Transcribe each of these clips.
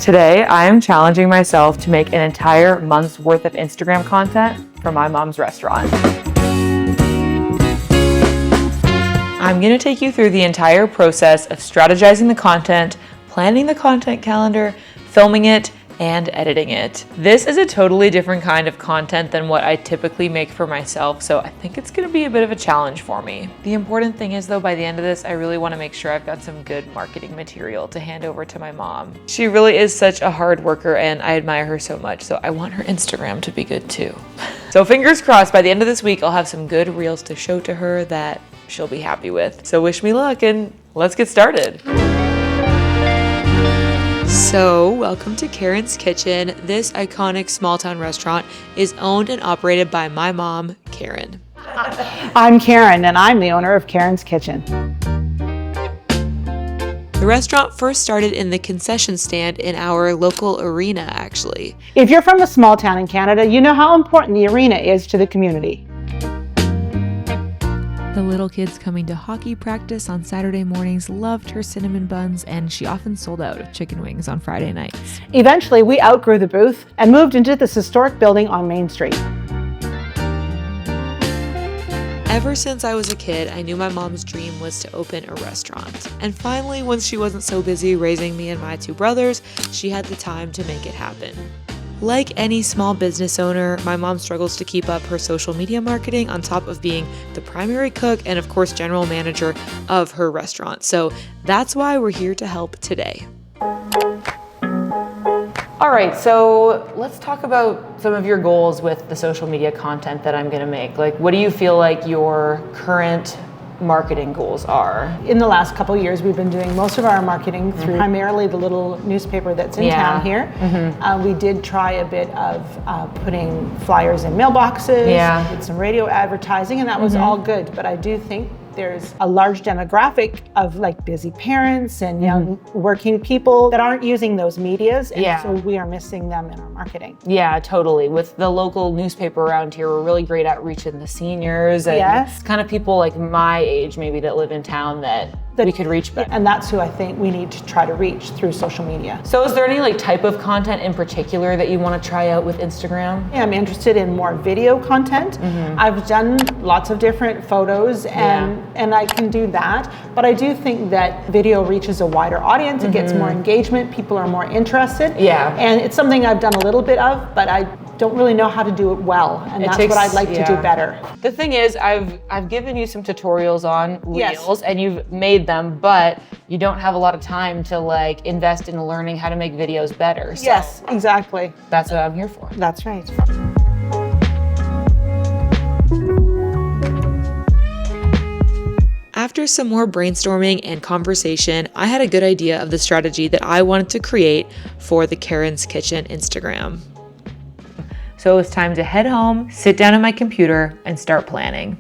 Today, I am challenging myself to make an entire month's worth of Instagram content for my mom's restaurant. I'm going to take you through the entire process of strategizing the content, planning the content calendar, filming it, and editing it. This is a totally different kind of content than what I typically make for myself, so I think it's gonna be a bit of a challenge for me. The important thing is though, by the end of this, I really wanna make sure I've got some good marketing material to hand over to my mom. She really is such a hard worker and I admire her so much, so I want her Instagram to be good too. So fingers crossed, by the end of this week, I'll have some good reels to show to her that she'll be happy with. So wish me luck and let's get started. So, welcome to Karen's Kitchen. This iconic small town restaurant is owned and operated by my mom, Karen. I'm Karen, and I'm the owner of Karen's Kitchen. The restaurant first started in the concession stand in our local arena, actually. If you're from a small town in Canada, you know how important the arena is to the community. The little kids coming to hockey practice on Saturday mornings loved her cinnamon buns, and she often sold out of chicken wings on Friday nights. Eventually, we outgrew the booth and moved into this historic building on Main Street. Ever since I was a kid, I knew my mom's dream was to open a restaurant. And finally, once she wasn't so busy raising me and my two brothers, she had the time to make it happen. Like any small business owner, my mom struggles to keep up her social media marketing on top of being the primary cook and of course general manager of her restaurant. So that's why we're here to help today. All right, so let's talk about some of your goals with the social media content that I'm gonna make. Like, what do you feel like your current marketing goals are? In the last couple of years, we've been doing most of our marketing through primarily the little newspaper that's in town here. We did try a bit of putting flyers in mailboxes, did some radio advertising, and that was all good. But I do think there's a large demographic of like busy parents and young working people that aren't using those medias, and so we are missing them in our marketing. Yeah, totally. With the local newspaper around here, we're really great at reaching the seniors and kind of people like my age maybe that live in town that we could reach better. And that's who I think we need to try to reach through social media. So is there any like type of content in particular that you want to try out with Instagram? Yeah, I'm interested in more video content. I've done lots of different photos and I can do that, but I do think that video reaches a wider audience, it gets more engagement, people are more interested. Yeah. And it's something I've done a little bit of, but I don't really know how to do it well, and that's what I'd like to do better. The thing is, I've given you some tutorials on reels and you've made them, but you don't have a lot of time to like invest in learning how to make videos better. So yes, exactly. That's what I'm here for. That's right. After some more brainstorming and conversation, I had a good idea of the strategy that I wanted to create for the Karen's Kitchen Instagram. So it was time to head home, sit down at my computer, and start planning.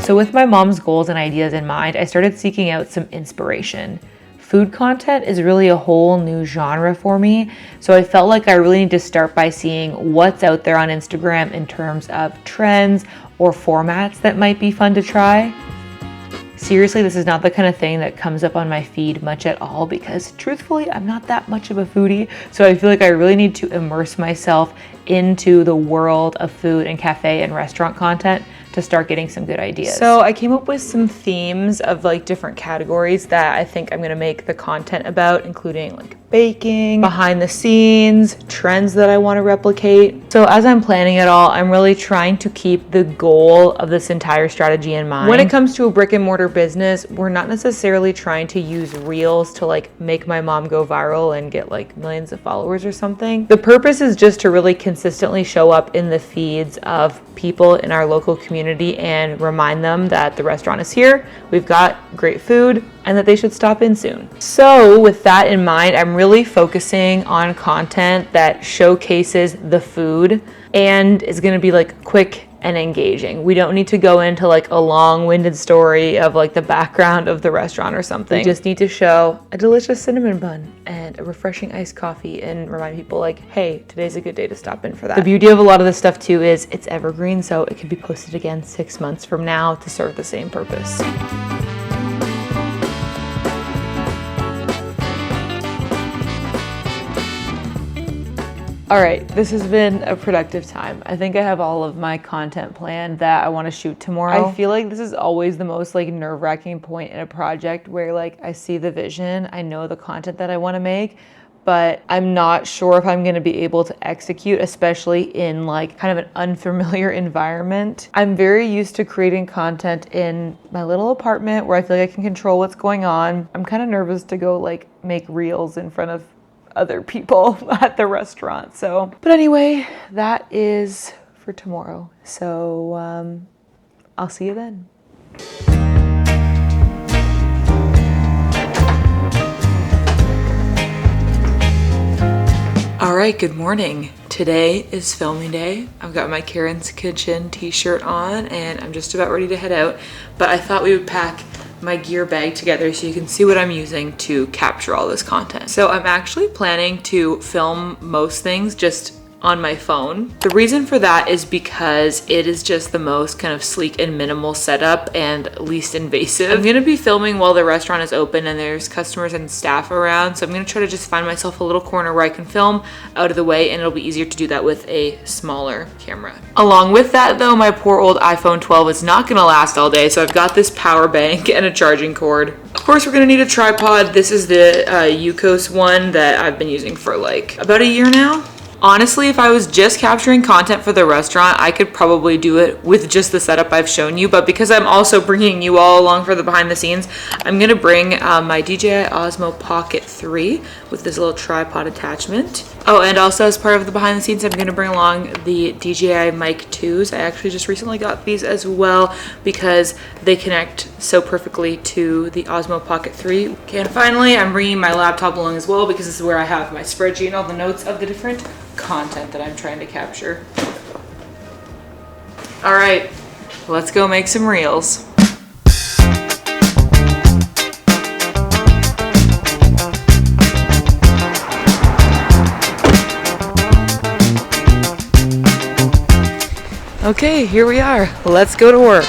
So with my mom's goals and ideas in mind, I started seeking out some inspiration. Food content is really a whole new genre for me, so I felt like I really need to start by seeing what's out there on Instagram in terms of trends or formats that might be fun to try. Seriously, this is not the kind of thing that comes up on my feed much at all because truthfully, I'm not that much of a foodie. So I feel like I really need to immerse myself into the world of food and cafe and restaurant content to start getting some good ideas. So I came up with some themes of like different categories that I think I'm gonna make the content about, including like baking, behind the scenes, trends that I want to replicate. So as I'm planning it all, I'm really trying to keep the goal of this entire strategy in mind. When it comes to a brick and mortar business, we're not necessarily trying to use reels to like make my mom go viral and get like millions of followers or something. The purpose is just to really consistently show up in the feeds of people in our local community and remind them that the restaurant is here, we've got great food, and that they should stop in soon. So with that in mind, I'm really focusing on content that showcases the food and is gonna be like quick and engaging. We don't need to go into like a long-winded story of like the background of the restaurant or something. We just need to show a delicious cinnamon bun and a refreshing iced coffee and remind people like, hey, today's a good day to stop in for that. The beauty of a lot of this stuff too is it's evergreen, so it can be posted again 6 months from now to serve the same purpose. All right, this has been a productive time. I think I have all of my content planned that I want to shoot tomorrow. I feel like this is always the most like nerve-wracking point in a project where like I see the vision, I know the content that I want to make, but I'm not sure if I'm going to be able to execute, especially in like kind of an unfamiliar environment. I'm very used to creating content in my little apartment where I feel like I can control what's going on. I'm kind of nervous to go like make reels in front of other people at the restaurant. But anyway, that is for tomorrow. So I'll see you then. All right, good morning. Today is filming day. I've got my Karen's Kitchen t-shirt on and I'm just about ready to head out, but I thought we would pack my gear bag together so you can see what I'm using to capture all this content. So I'm actually planning to film most things just on my phone. The reason for that is because it is just the most kind of sleek and minimal setup and least invasive. I'm gonna be filming while the restaurant is open and there's customers and staff around, so I'm gonna try to just find myself a little corner where I can film out of the way, and it'll be easier to do that with a smaller camera. Along with that though, my poor old iPhone 12 is not gonna last all day, so I've got this power bank and a charging cord. Of course, we're gonna need a tripod. This is the Yukos one that I've been using for like about a year now. Honestly, if I was just capturing content for the restaurant, I could probably do it with just the setup I've shown you, but because I'm also bringing you all along for the behind the scenes, I'm gonna bring my DJI Osmo Pocket 3 with this little tripod attachment. Oh, and also as part of the behind the scenes, I'm gonna bring along the DJI Mic 2s. I actually just recently got these as well because they connect so perfectly to the Osmo Pocket 3. Okay, and finally, I'm bringing my laptop along as well because this is where I have my spreadsheet and all the notes of the different content that I'm trying to capture. All right, let's go make some reels. Okay, here we are. Let's go to work.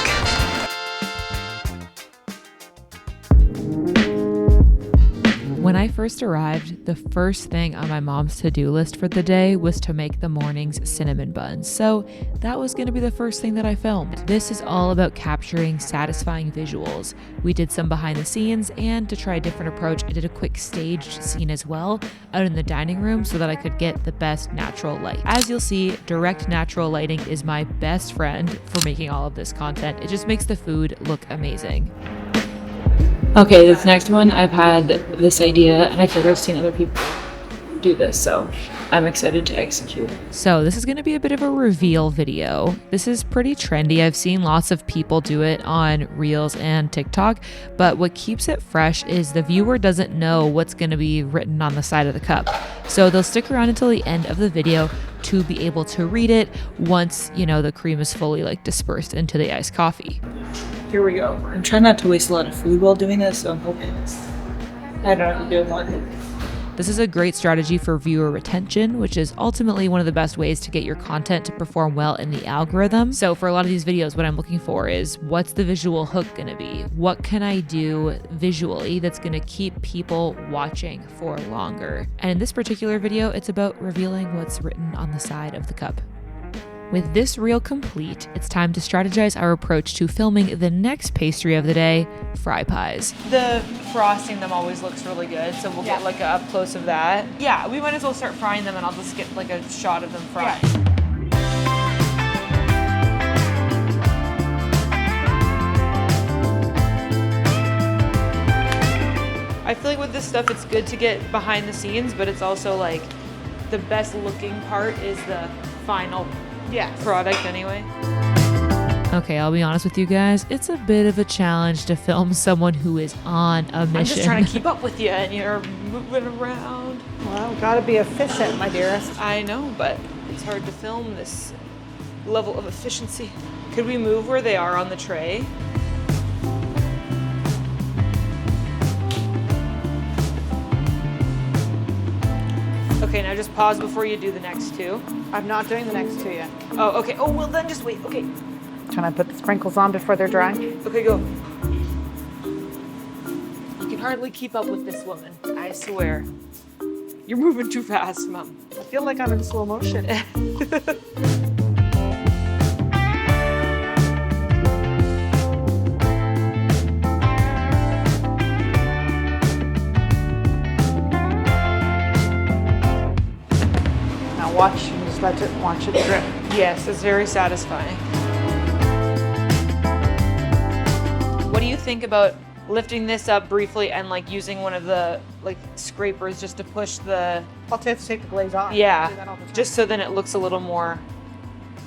When I first arrived, the first thing on my mom's to-do list for the day was to make the morning's cinnamon buns. So that was going to be the first thing that I filmed. This is all about capturing satisfying visuals. We did some behind the scenes, and to try a different approach, I did a quick staged scene as well out in the dining room so that I could get the best natural light. As you'll see, direct natural lighting is my best friend for making all of this content. It just makes the food look amazing. Okay, this next one, I've had this idea and I feel like I've seen other people do this, so I'm excited to execute. So this is going to be a bit of a reveal video. This is pretty trendy. I've seen lots of people do it on Reels and TikTok, but what keeps it fresh is the viewer doesn't know what's going to be written on the side of the cup. So they'll stick around until the end of the video to be able to read it once, you know, the cream is fully like dispersed into the iced coffee. Here we go. I'm trying not to waste a lot of food while doing this, so I'm hoping I don't have to do it more. This is a great strategy for viewer retention, which is ultimately one of the best ways to get your content to perform well in the algorithm. So for a lot of these videos, what I'm looking for is, what's the visual hook going to be? What can I do visually that's going to keep people watching for longer? And in this particular video, it's about revealing what's written on the side of the cup. With this reel complete, it's time to strategize our approach to filming the next pastry of the day, fry pies. The frosting them always looks really good, so we'll get like a up close of that. Yeah, we might as well start frying them and I'll just get like a shot of them fried. Yeah. I feel like with this stuff, it's good to get behind the scenes, but it's also like the best looking part is the final product anyway. Okay, I'll be honest with you guys. It's a bit of a challenge to film someone who is on a mission. I'm just trying to keep up with you and you're moving around. Well, gotta be efficient, my dearest. I know, but it's hard to film this level of efficiency. Could we move where they are on the tray? Okay, now just pause before you do the next two. I'm not doing the next two yet. Oh, okay. Oh, well then just wait. Okay. Can I put the sprinkles on before they're dry? Okay, go. You can hardly keep up with this woman, I swear. You're moving too fast, Mom. I feel like I'm in slow motion. Watch and just watch it drip. Yes, it's very satisfying. What do you think about lifting this up briefly and like using one of the like scrapers just to push the... I'll have to take the glaze off. Yeah, just so then it looks a little more...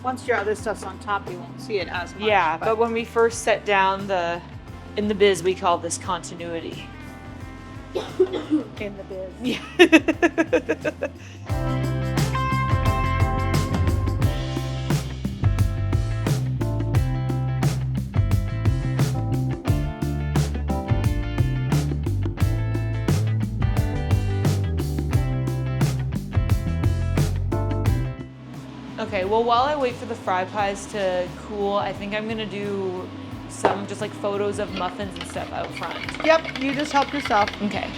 Once your other stuff's on top, you won't see it as much. Yeah, but when we first set down in the biz, we call this continuity. In the biz. Yeah. Okay, well, while I wait for the fry pies to cool, I think I'm gonna do some just like photos of muffins and stuff out front. Yep, you just help yourself. Okay,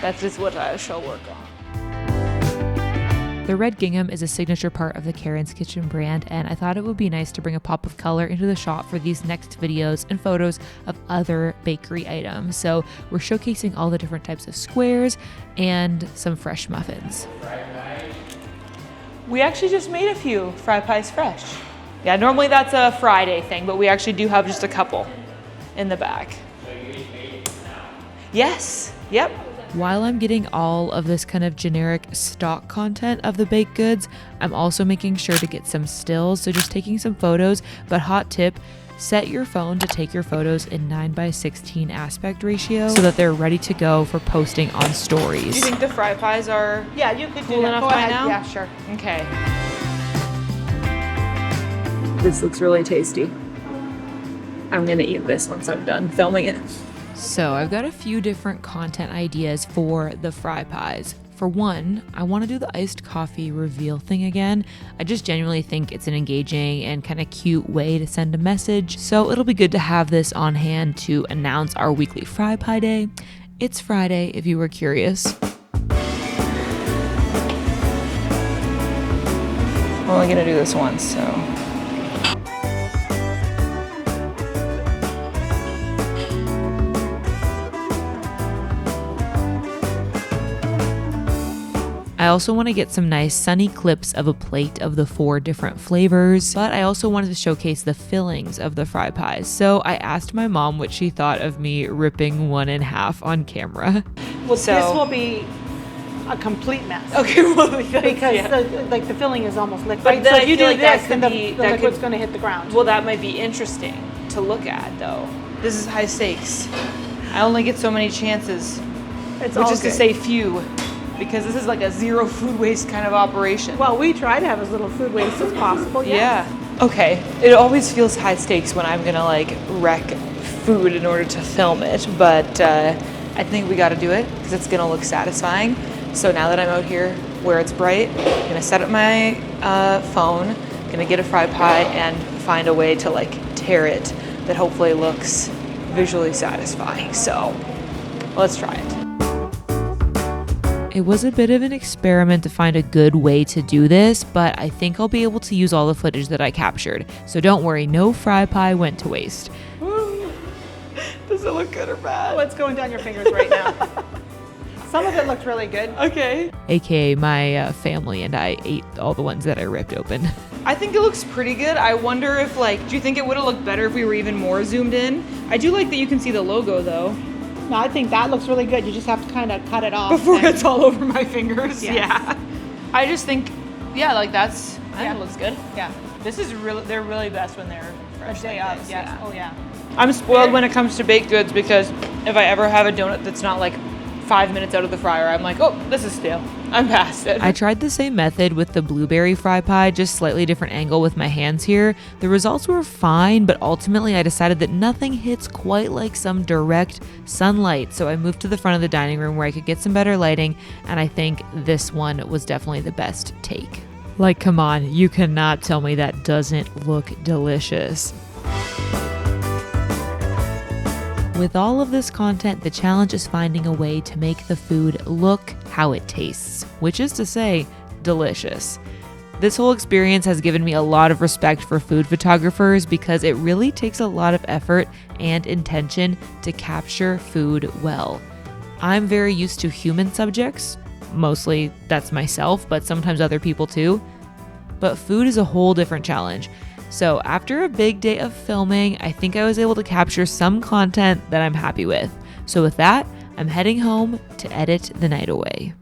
that's just what I shall work on. The red gingham is a signature part of the Karen's Kitchen brand, and I thought it would be nice to bring a pop of color into the shot for these next videos and photos of other bakery items. So we're showcasing all the different types of squares and some fresh muffins. We actually just made a few fry pies fresh. Yeah, normally that's a Friday thing, but we actually do have just a couple in the back. So you each made it now? Yes, yep. While I'm getting all of this kind of generic stock content of the baked goods, I'm also making sure to get some stills, so just taking some photos, but hot tip, set your phone to take your photos in 9:16 aspect ratio so that they're ready to go for posting on stories. Do you think the fry pies are you could cool do that. enough Go by ahead. now? Yeah, sure. Okay. This looks really tasty. I'm gonna eat this once I'm done filming it. So I've got a few different content ideas for the fry pies. For one, I want to do the iced coffee reveal thing again. I just genuinely think it's an engaging and kind of cute way to send a message. So it'll be good to have this on hand to announce our weekly fry pie day. It's Friday, if you were curious. We're only gonna do this once, so. I also want to get some nice sunny clips of a plate of the 4 different flavors, but I also wanted to showcase the fillings of the fry pies. So I asked my mom what she thought of me ripping one in half on camera. Well, this will be a complete mess. Okay, well, because the filling is almost liquid. But then so if you do like this, then the liquid's going to hit the ground. Well, that might be interesting to look at, though. This is high stakes. I only get so many chances, which is to say few. Because this is like a zero food waste kind of operation. Well, we try to have as little food waste as possible. Yes. Yeah. Okay. It always feels high stakes when I'm gonna like wreck food in order to film it, but I think we got to do it because it's gonna look satisfying. So now that I'm out here where it's bright, I'm gonna set up my phone, gonna get a fry pie and find a way to like tear it that hopefully looks visually satisfying. So let's try it. It was a bit of an experiment to find a good way to do this, but I think I'll be able to use all the footage that I captured. So don't worry, no fry pie went to waste. Does it look good or bad? Oh, it's going down your fingers right now. Some of it looked really good. Okay. AKA my family and I ate all the ones that I ripped open. I think it looks pretty good. I wonder if do you think it would have looked better if we were even more zoomed in? I do like that you can see the logo though. No, I think that looks really good. You just have to kind of cut it off. Before it's all over my fingers. Yes. Yeah. I just think, I think it looks good. Yeah. This is really, they're really best when they're fresh. A day like up, this. yes. Yeah. Oh, yeah. I'm spoiled when it comes to baked goods because if I ever have a donut that's not like 5 minutes out of the fryer, I'm like, oh, this is stale. I'm past it. I tried the same method with the blueberry fry pie, just slightly different angle with my hands here. The results were fine, but ultimately I decided that nothing hits quite like some direct sunlight. So I moved to the front of the dining room where I could get some better lighting, and I think this one was definitely the best take. Like, come on, you cannot tell me that doesn't look delicious. With all of this content, the challenge is finding a way to make the food look how it tastes, which is to say, delicious. This whole experience has given me a lot of respect for food photographers because it really takes a lot of effort and intention to capture food well. I'm very used to human subjects, mostly that's myself, but sometimes other people too. But food is a whole different challenge. So after a big day of filming, I think I was able to capture some content that I'm happy with. So with that, I'm heading home to edit the night away.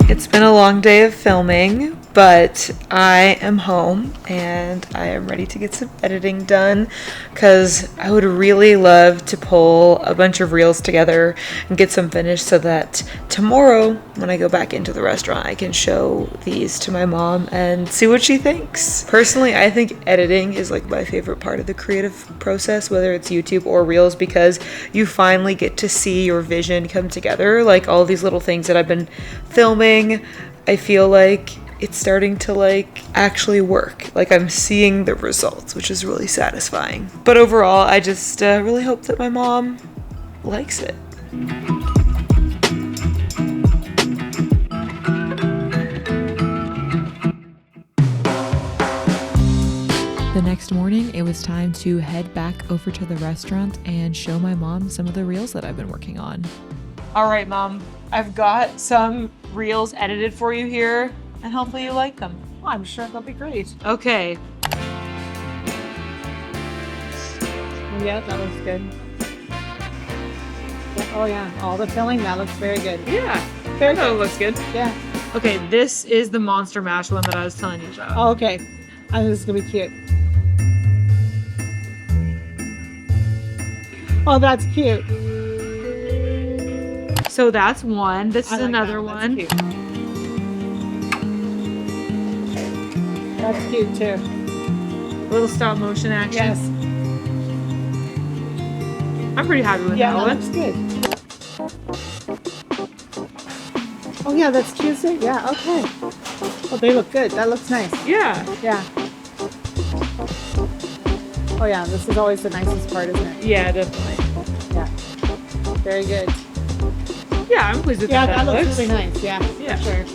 It's been a long day of filming, but I am home and I am ready to get some editing done because I would really love to pull a bunch of reels together and get some finished so that tomorrow when I go back into the restaurant I can show these to my mom and see what she thinks. Personally, I think editing is like my favorite part of the creative process, whether it's YouTube or reels, because you finally get to see your vision come together. Like all these little things that I've been filming, I feel like it's starting to like actually work. Like I'm seeing the results, which is really satisfying. But overall, I just really hope that my mom likes it. The next morning, it was time to head back over to the restaurant and show my mom some of the reels that I've been working on. All right, Mom, I've got some reels edited for you here, and hopefully you like them. Oh, I'm sure they'll be great. Okay. Yeah, that looks good. Oh yeah, all the filling, that looks very good. Yeah, Very that good. looks good. Yeah. Okay, this is the Monster Mash one that I was telling you about. Oh, okay. I think this is gonna be cute. Oh, that's cute. So that's one. This is I like another that. one. That's cute. That's cute too. Little stop motion action. Yes. I'm pretty happy with Yeah, that that one. looks good. Oh yeah, that's cute too. Yeah, okay. Oh, they look good. That looks nice. Yeah. Yeah. Oh yeah, this is always the nicest part, isn't it? Yeah, definitely. Yeah. Very good. Yeah, I'm pleased with Yeah, that. that looks really nice. Yeah, Yeah. for sure.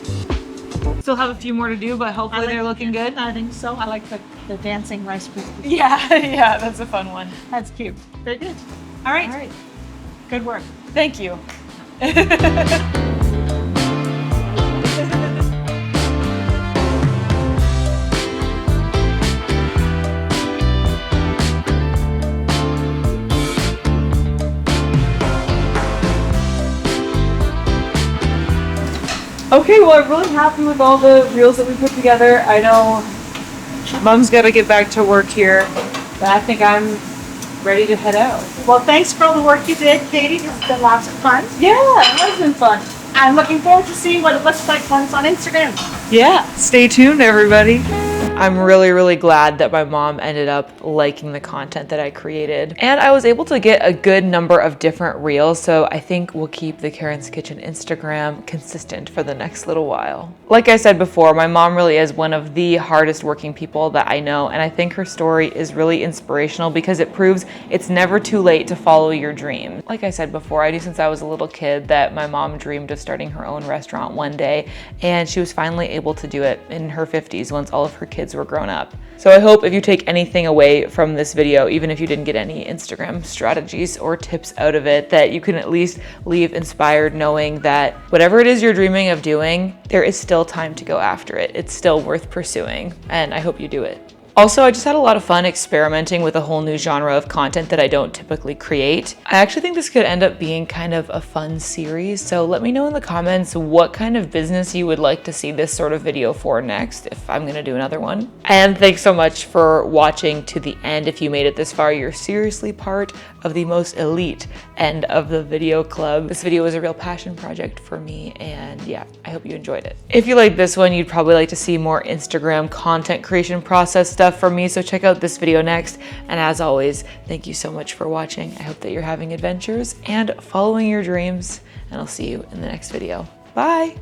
Still have a few more to do, but hopefully they're looking good. I think so. I like the dancing Rice Krispies. Yeah, yeah, that's a fun one. That's cute. Very good. All right. All right. Good work. Thank you. Okay, well, I'm really happy with all the reels that we put together. I know Mom's got to get back to work here, but I think I'm ready to head out. Well, thanks for all the work you did, Katie. It's been lots of fun. Yeah, it has been fun. I'm looking forward to seeing what it looks like once on Instagram. Yeah, stay tuned, everybody. I'm really, really glad that my mom ended up liking the content that I created. And I was able to get a good number of different reels, so I think we'll keep the Karen's Kitchen Instagram consistent for the next little while. Like I said before, my mom really is one of the hardest working people that I know, and I think her story is really inspirational because it proves it's never too late to follow your dream. Like I said before, I knew since I was a little kid that my mom dreamed of starting her own restaurant one day, and she was finally able to do it in her 50s once all of her kids were grown up. So I hope if you take anything away from this video, even if you didn't get any Instagram strategies or tips out of it, that you can at least leave inspired knowing that whatever it is you're dreaming of doing, there is still time to go after it. It's still worth pursuing, and I hope you do it. Also, I just had a lot of fun experimenting with a whole new genre of content that I don't typically create. I actually think this could end up being kind of a fun series, so let me know in the comments what kind of business you would like to see this sort of video for next, if I'm gonna do another one. And thanks so much for watching to the end. If you made it this far, you're seriously part of the most elite end of the video club. This video was a real passion project for me, and yeah, I hope you enjoyed it. If you like this one, you'd probably like to see more Instagram content creation process stuff from me, so check out this video next. And as always, thank you so much for watching. I hope that you're having adventures and following your dreams, and I'll see you in the next video. Bye.